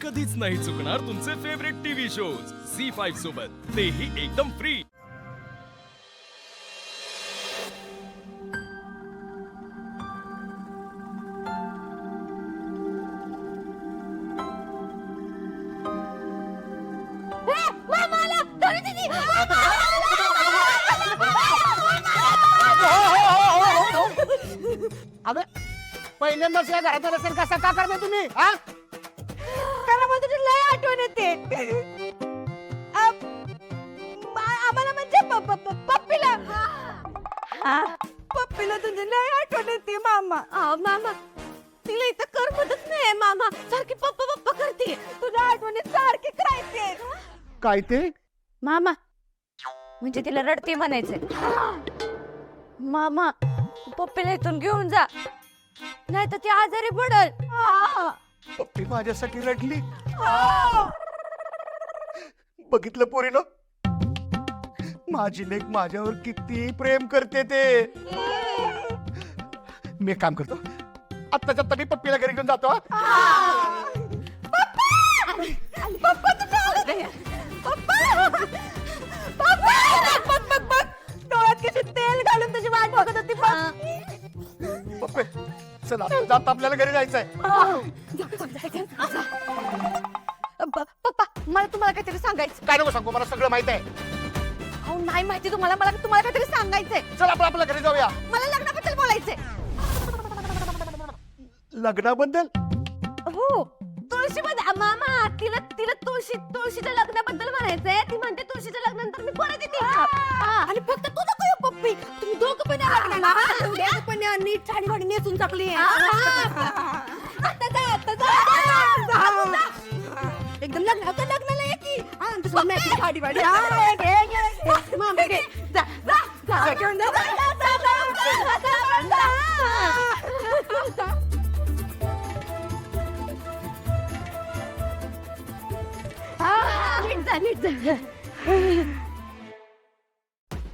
कधीच नाही चुकणार तुमचे फेवरेट टीव्ही शोज झी5 सोबत, तेही एकदम फ्री। अगं पहिल्यांदाच या घराचा रसेल कसा का करता तुम्ही? हा कारण मला तुझी लय आठवण येते. आम्हाला म्हणजे पप्पीला पप्पीला तुझी लय आठवण येते मामा. मामा तिला इथं करमतच नाही मामा, सारखी पप्पा पप्पा करते. तुझ्या आठवणीत सारखी करायचे. काय ते? मामा म्हणजे तिला रडते म्हणायचंय. मामा पप्पीला इथून घेऊन जा, नाही तर ती आजारी पडल. पप्पी माझ्यासाठी रडली. बघितलं पोरीनं, माझी लेक माझ्यावर किती प्रेम करते ते. मी एक काम करतो, आत्ताच्या आत्ता मी पप्पीला घरी घेऊन जातो. डोळ्यात किती तेल घालून तुझी वाट बघत होती. पप्पे चल आता जात आपल्याला घरी जायचंय. पप्पा मला तुम्हाला काहीतरी सांगायचं. काय नको सांगू, मला सगळं माहित आहे. अहो नाही माहिती तुम्हाला, मला तुम्हाला काहीतरी सांगायचंय. चल आपण आपल्या घरी जाऊया. मला लग्नाबद्दल बोलायचंय. लग्नाबद्दल? हो तुळशीमध्ये मामा तिला तिला तुळशीच्या लग्नाबद्दल म्हणायचंय. ती म्हणते तुळशीच्या लग्नानंतर मी परत येते. आणि फक्त तू नको येऊ पप्पी, तुम्ही दोघं पण या लग्नाला. दोघं पण या, नीट साडी वाडी नेसून टाकली. आता जा एकदम लग्नाला ये की. साडी वाडी मामा घे जा घेऊन जा.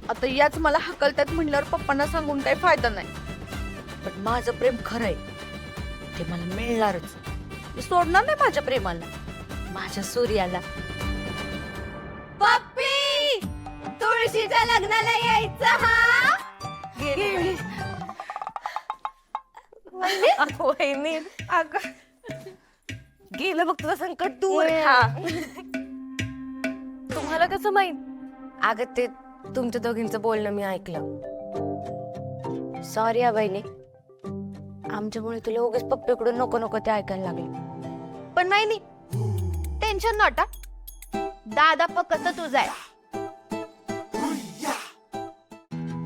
आता याच मला हकलतात म्हणल्यावर पप्पांना सांगून काही फायदा नाही. पण माझं प्रेम खरंय, ते मला मिळणारच. मी सोडणार नाही माझ्या प्रेमाला, माझ्या सूर्याला. पप्पी तुळशीच्या लग्नाला यायचं. गेलं बघ तुझं संकट दूर. तुम्हाला कसं माहित? अगं ते तुमच्या दोघींचं बोलणं मी ऐकलं. सॉरी या बहिणी, आमच्यामुळे तुला उगाच पप्पीकडून नको नको ते ऐकायला लागले. पण नाही टेन्शन नॉट. दादा पक्क तुझा आहे.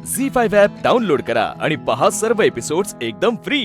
झी5 ॲप डाउनलोड करा आणि पहा सर्व एपिसोड्स एकदम फ्री।